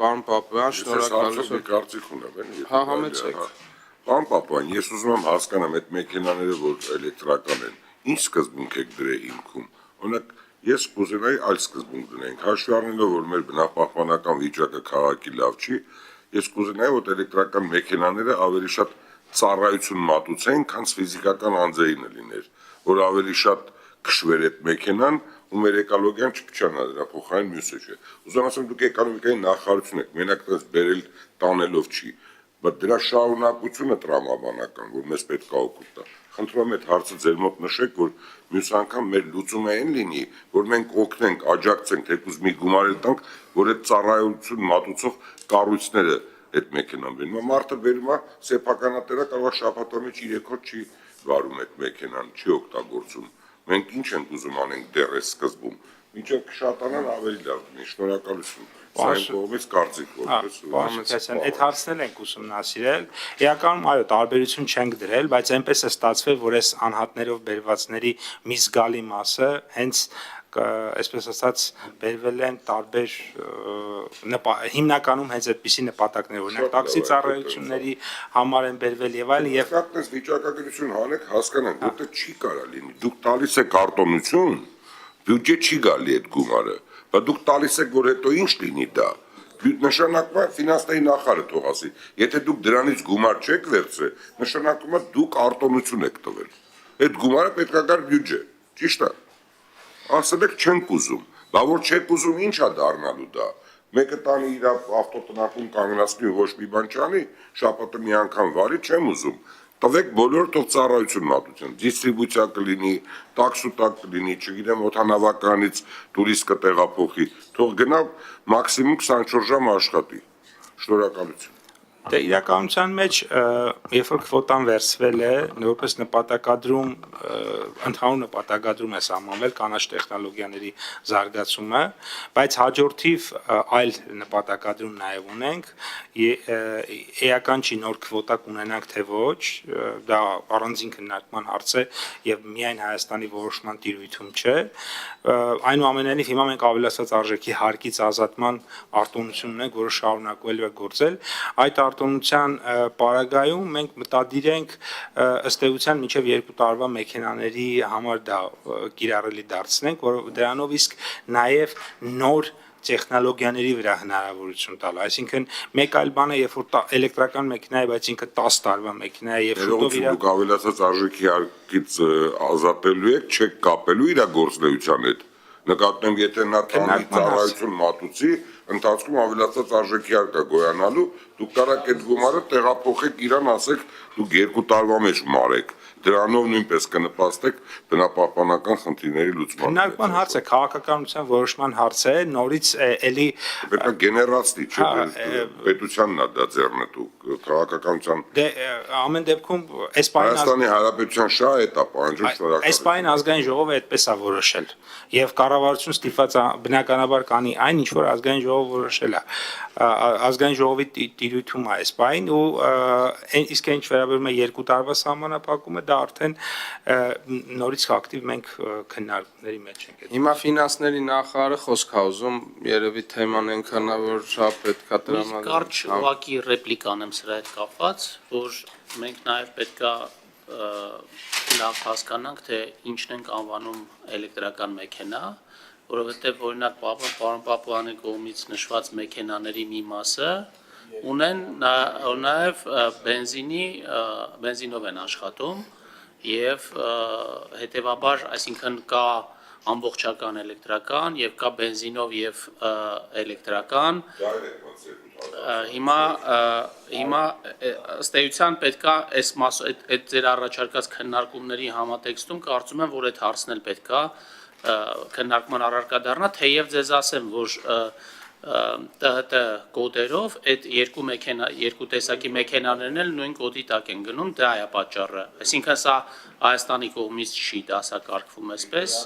պարոն Պապոյան, շնորհակալություն։ Կարծիք ունեմ, Հա, համեցեք։ Պարոն Պապոյան, ես ուզում եմ հասկանամ այդ մեքենաները, որ էլեկտրական են, ինչ սկզբունք եք դրել հիմքում։ Օրինակ, ես կուզենայի այլ սկզբունք դնենք, հաշվի առնելով, որ մեր բնապահպանական վիճակը քաղաքի լավ չի, ես կուզենայի, որ էլեկտրական մեքենաները ավելի շատ ծառայություն մատուցեն, քան ֆիզիկական անձերինը լիներ, որ ավելի շատ քշվեր այդ մեքենան ու մեր էկոլոգիան չփչանա դրա փոխարեն մյուսը չէ։ Ուզում ասեմ դուք էկոնոմիկայի նախարարություն եք, մենակ դες բերել տանելով չի, բայց դրա շարունակությունը տրամաբանական, որ մեզ պետք է օգուտ տա։ Խնդրում եմ այդ հարցը ձեր մոտ նշեք, որ մյուս անգամ մեր լուծումը այն լինի, որ մենք օգնենք, աջակցենք, թեկուզ մի գումար էլ տանք, որ այդ ծառայություն մատուցող կառույցները այդ մեքենան բերում։ Մարդը բերում է սեփականատերը կարող է շաբաթվա մեջ 3 օր չի վարում այդ մեքենան, չի օգտագործում։ Մենք ինչ ենք ուզում անենք դեռ այս սկզբում։ Մինչև կշատանան ավելի լավ լինի։ Շնորհակալություն։ Այն կողմից կարծիք որպես Պարոն, այդ հարցն ենք ուսումնասիրել։ Իրականում այո, տարբերություն չենք դրել, բայց այնպես է ստացվել, որ այս անհատներով բերվածների մի զգալի մասը հենց այսպես ասած բերվել են տարբեր հիմնականում հենց այդպիսի նպատակներ, օրինակ տաքսի ծառայությունների համար են բերվել եւ այլն եւ այդպես վիճակագրություն հանեք, հասկանանք, որտեղ չի կարա լինի։ Դուք տալիս եք արտոնություն, բյուջե չի գալի այդ գումարը, բայց դուք տալիս եք, որ հետո ինչ լինի դա։ Նշանակում է ֆինանսների նախարարը թող ասի, եթե դուք դրանից գումար չեք վերցրել, նշանակում է դուք արտոնություն եք տվել։ Այդ գումարը պետք է գար բյուջե, ճիշտ է։ Ասել եք չենք ուզում, բա որ չեք ուզում ի՞նչ է դառնալու դա։ Մեկը տանի իր ավտոտնակում կանգնացնի ու ոչ մի բան չանի, շաբաթը մի անգամ վարի, չեմ ուզում։ Տվեք բոլորը թող ծառայություն մատուցեն, դիստրիբուցիա կլինի, տաքսուտակ կլինի, չգիտեմ, օդանավականից տուրիստ կտեղափոխի, թող գնա մաքսիմում 24 ժամ աշխատի։ Շնորհակալություն։ Դե իրականության մեջ երբ որ քվոտան վերցվել է, որպես նպատակադրում, ընդհանուր նպատակադրում է սահմանվել կանաչ տեխնոլոգիաների զարգացումը, բայց հաջորդիվ այլ նպատակադրում նաև ունենք, էական չի նոր քվոտա կունենանք թե ոչ, դա առանձին քննարկման հարց է եւ միայն Հայաստանի որոշման տիրույթում չէ, այնուամենայնիվ հիմա մենք ավելացած արժեքի հարկից ազատման արտոնություն ունենք, որը շարունակվելու է գործել, այդ արտոնության պարագայում մենք մտադիր ենք ըստ էության մինչև 2 տարվա մեքենաների համար դա կիրառելի դարձնենք, որ դրանով իսկ նաև նոր տեխնոլոգիաների վրա հնարավորություն տալ, այսինքն մեկ այլ բան է, երբ որ էլեկտրական մեքենա է, բայց ինքը 10 տարվա մեքենա է, եւ շուտով իր դուք ավելացած արժեքի հարկից ազատելու եք, չեք կապելու իր գործունեության հետ։ Նկատում եմ, եթե նա տանի ծառայություն մատուցի, ընթացքում ավելացած արժեքի հարկ է գոյանալու, դուք կարաք այդ գումարը տեղափոխեք իրան, ասեք, դուք 2 տարվա մեջ մարեք։ Դրանով նույնպես կնպաստեք բնապահպանական խնդիրների լուծմանը։ Քննարկման հարց է, քաղաքականության որոշման հարց է, նորից էլի պետք է գեներացնի, չէ՞, պետությանն է դա ձեռնտու, քաղաքականության։ Դե ամեն դեպքում Հայաստանի Հանրապետության շահը է դա պահանջում, շնորհակալություն։ Այսպայն ազգային ժողովը այդպես է որոշել, եւ կառավարություն ստիպված է բնականաբար կանի այն, ինչ որ ազգային ժողովը որոշել է, ազգային ժողովի տիրույթում է այսպայն ու իսկ ինչ վերաբերում է 2 տարվա սահմանափակումը, դա արդեն նորից ակտիվ մենք քննարկումների մեջ ենք։ Հիմա ֆինանսների նախարարը խոսք է ուզում, երևի թեման այնքան է, որ շատ պետք է տրամադրել։ Կարճ ուղղակի ռեպլիկ անեմ սրա հետ կապված, որ մենք նաև պետք է լավ հասկանանք, թե ինչն ենք անվանում էլեկտրական մեքենա, որովհետև օրինակ պարոն Պապոյանի կողմից նշված մեքենաների մի մասը ունեն նաև բենզինով են աշխատում եւ հետեւաբար, այսինքն կա ամբողջական էլեկտրական եւ կա բենզինով եւ էլեկտրական հիմա ըստ էության պետքա այդ ձեր առաջարկած քննարկումների համատեքստում կարծում եմ, որ այդ հարցն էլ պետքա քննարկման առարկա դառնա, թեև ձեզ ասեմ, որ ՏՀՏ կոդերով այդ երկու տեսակի մեքենաներն էլ նույն կոդի տակ են գնում, դա է պատճառը։ Այսինքն սա Հայաստանի կողմից չի դասակարգվում այսպես,